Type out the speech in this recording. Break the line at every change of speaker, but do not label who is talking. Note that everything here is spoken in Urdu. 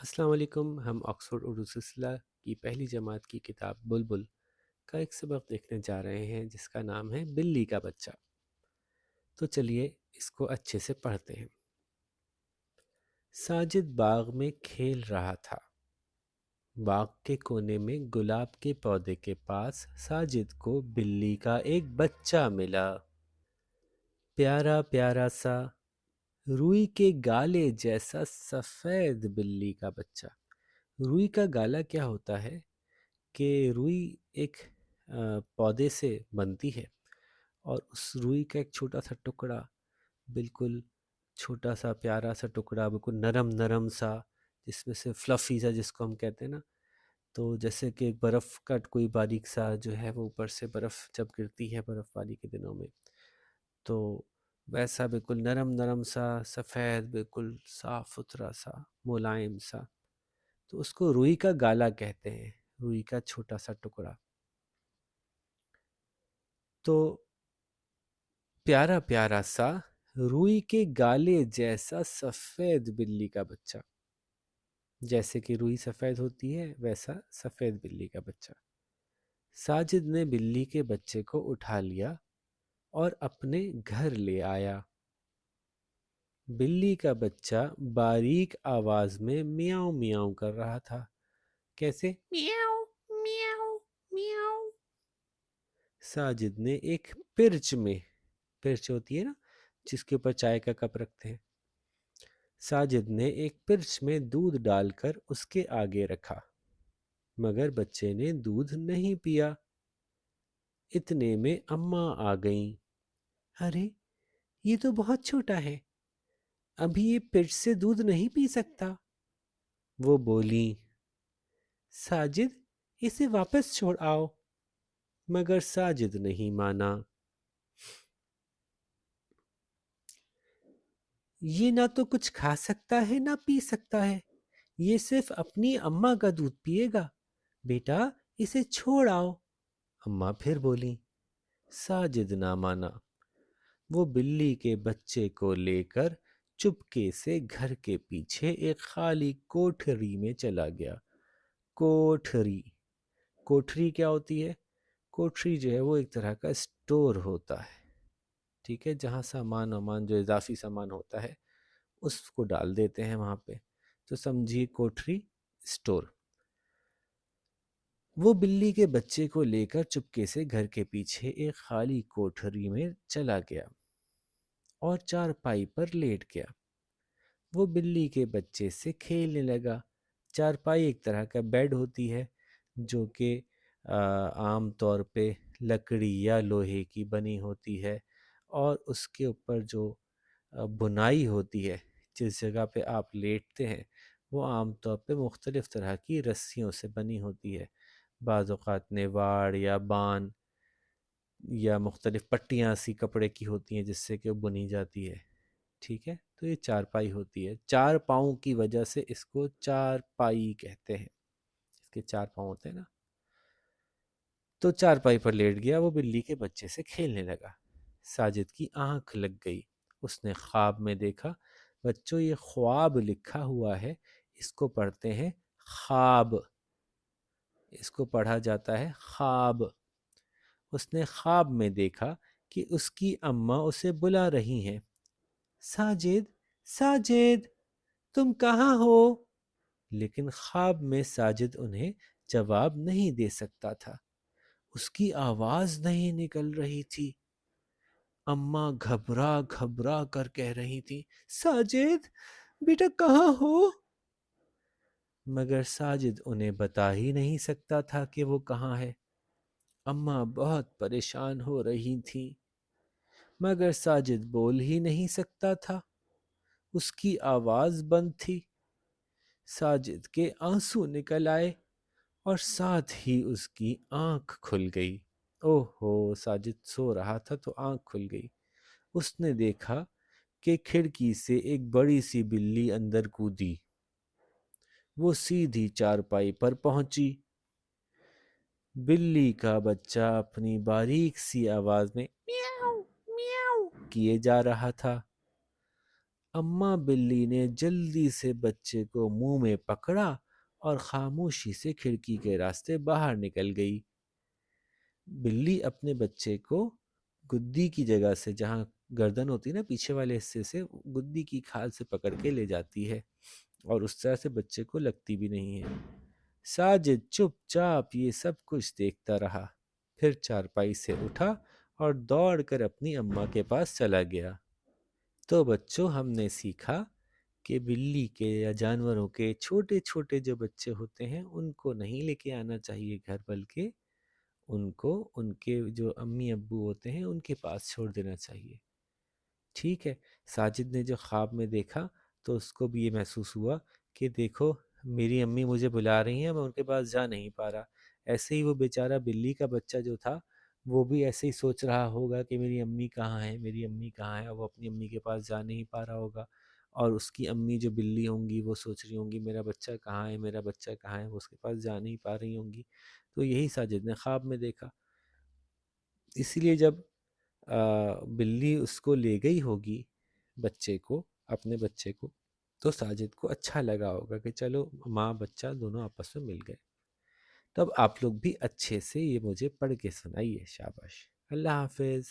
السلام علیکم. ہم آکسفورڈ اردو سلسلہ کی پہلی جماعت کی کتاب بلبل کا ایک سبق دیکھنے جا رہے ہیں جس کا نام ہے بلی کا بچہ. تو چلیے اس کو اچھے سے پڑھتے ہیں. ساجد باغ میں کھیل رہا تھا. باغ کے کونے میں گلاب کے پودے کے پاس ساجد کو بلی کا ایک بچہ ملا. پیارا پیارا سا روئی کے گالے جیسا سفید بلی کا بچہ. روئی کا گالا کیا ہوتا ہے کہ روئی ایک پودے سے بنتی ہے اور اس روئی کا ایک چھوٹا سا ٹکڑا، بالکل چھوٹا سا پیارا سا ٹکڑا، بالکل نرم نرم سا، جس میں سے فلفی سا جس کو ہم کہتے ہیں نا، تو جیسے کہ برف کا کوئی باریک سا جو ہے وہ اوپر سے برف جب گرتی ہے برف باری کے دنوں میں تو ویسا بالکل نرم نرم سا سفید، بالکل صاف ستھرا سا ملائم سا، تو اس کو روئی کا گالا کہتے ہیں، روئی کا چھوٹا سا ٹکڑا. تو پیارا پیارا سا روئی کے گالے جیسا سفید بلی کا بچہ. جیسے کہ روئی سفید ہوتی ہے ویسا سفید بلی کا بچہ. ساجد نے بلی کے بچے کو اٹھا لیا اور اپنے گھر لے آیا. بلی کا بچہ باریک آواز میں میاؤں میاؤں کر رہا تھا. کیسے؟ میاؤں میاؤں میاؤں. ساجد نے ایک پرچ میں، پرچ ہوتی ہے نا جس کے اوپر چائے کا کپ رکھتے ہیں، ساجد نے ایک پرچ میں دودھ ڈال کر اس کے آگے رکھا، مگر بچے نے دودھ نہیں پیا. اتنے میں اماں آ گئیں. ارے یہ تو بہت چھوٹا ہے، ابھی یہ پرچ سے دودھ نہیں پی سکتا. وہ بولیں. ساجد اسے واپس چھوڑ آؤ. مگر ساجد نہیں مانا. یہ نہ تو کچھ کھا سکتا ہے نہ پی سکتا ہے، یہ صرف اپنی اماں کا دودھ پیے گا. بیٹا اسے چھوڑ آؤ. اماں پھر بولیں. ساجد نہ مانا. وہ بلی کے بچے کو لے کر چپکے سے گھر کے پیچھے ایک خالی کوٹھری میں چلا گیا. کوٹھری، کوٹھری کیا ہوتی ہے؟ کوٹھری جو ہے وہ ایک طرح کا اسٹور ہوتا ہے، ٹھیک ہے، جہاں سامان جو اضافی سامان ہوتا ہے اس کو ڈال دیتے ہیں وہاں پہ، تو سمجھیے کوٹھری، اسٹور. وہ بلی کے بچے کو لے کر چپکے سے گھر کے پیچھے ایک خالی کوٹھری میں چلا گیا اور چارپائی پر لیٹ گیا. وہ بلی کے بچے سے کھیلنے لگا. چارپائی ایک طرح کا بیڈ ہوتی ہے جو کہ عام طور پہ لکڑی یا لوہے کی بنی ہوتی ہے، اور اس کے اوپر جو بنائی ہوتی ہے، جس جگہ پہ آپ لیٹتے ہیں، وہ عام طور پہ مختلف طرح کی رسیوں سے بنی ہوتی ہے. بعض اوقات نواڑ یا بان یا مختلف پٹیاں سی کپڑے کی ہوتی ہیں جس سے کہ وہ بنی جاتی ہے، ٹھیک ہے. تو یہ چارپائی ہوتی ہے. چار پاؤں کی وجہ سے اس کو چارپائی کہتے ہیں، اس کے چار پاؤں ہوتے ہیں نا. تو چارپائی پر لیٹ گیا. وہ بلی کے بچے سے کھیلنے لگا. ساجد کی آنکھ لگ گئی. اس نے خواب میں دیکھا. بچوں یہ خواب لکھا ہوا ہے، اس کو پڑھتے ہیں خواب، اس کو پڑھا جاتا ہے خواب. اس نے خواب میں دیکھا کہ اس کی اماں اسے بلا رہی ہیں. ساجد ساجد تم کہاں ہو؟ لیکن خواب میں ساجد انہیں جواب نہیں دے سکتا تھا. اس کی آواز نہیں نکل رہی تھی. اماں گھبرا گھبرا کر کہہ رہی تھی، ساجد بیٹا کہاں ہو؟ مگر ساجد انہیں بتا ہی نہیں سکتا تھا کہ وہ کہاں ہے. اماں بہت پریشان ہو رہی تھی، مگر ساجد بول ہی نہیں سکتا تھا، اس کی آواز بند تھی. ساجد کے آنسو نکل آئے اور ساتھ ہی اس کی آنکھ کھل گئی. اوہ ہو، ساجد سو رہا تھا تو آنکھ کھل گئی. اس نے دیکھا کہ کھڑکی سے ایک بڑی سی بلی اندر کودی. وہ سیدھی چارپائی پر پہنچی. بلی کا بچہ اپنی باریک سی آواز میں میاؤں میاؤں کیے جا رہا تھا. اماں بلی نے جلدی سے بچے کو منہ میں پکڑا اور خاموشی سے کھڑکی کے راستے باہر نکل گئی۔ بلی اپنے بچے کو گدی کی جگہ سے، جہاں گردن ہوتی ہے نا پیچھے والے حصے سے، گدی کی کھال سے پکڑ کے لے جاتی ہے، اور اس طرح سے بچے کو لگتی بھی نہیں ہے۔ ساجد چپ چاپ یہ سب کچھ دیکھتا رہا، پھر چارپائی سے اٹھا اور دوڑ کر اپنی اماں کے پاس چلا گیا۔ تو بچوں، ہم نے سیکھا کہ بلی کے یا جانوروں کے چھوٹے چھوٹے جو بچے ہوتے ہیں ان کو نہیں لے کے آنا چاہیے گھر، بلکہ ان کو ان کے جو امی ابو ہوتے ہیں ان کے پاس چھوڑ دینا چاہیے۔ ٹھیک ہے، ساجد نے جو خواب میں دیکھا تو اس کو بھی یہ محسوس ہوا کہ دیکھو میری امی مجھے بلا رہی ہیں، میں ان کے پاس جا نہیں پا رہا۔ ایسے ہی وہ بیچارہ بلی کا بچہ جو تھا وہ بھی ایسے ہی سوچ رہا ہوگا کہ میری امی کہاں ہے، میری امی کہاں ہے، اور وہ اپنی امی کے پاس جا نہیں پا رہا ہوگا، اور اس کی امی جو بلی ہوں گی وہ سوچ رہی ہوں گی میرا بچہ کہاں ہے، میرا بچہ کہاں ہے، وہ اس کے پاس جا نہیں پا رہی ہوں گی۔ تو یہی ساجد نے خواب میں دیکھا۔ اسی لیے جب بلی اس کو لے گئی ہوگی بچے کو، اپنے بچے کو، تو ساجد کو اچھا لگا ہوگا کہ چلو ماں بچہ دونوں آپس میں مل گئے۔ تب آپ لوگ بھی اچھے سے یہ مجھے پڑھ کے سنائیے، شاباش، اللہ حافظ۔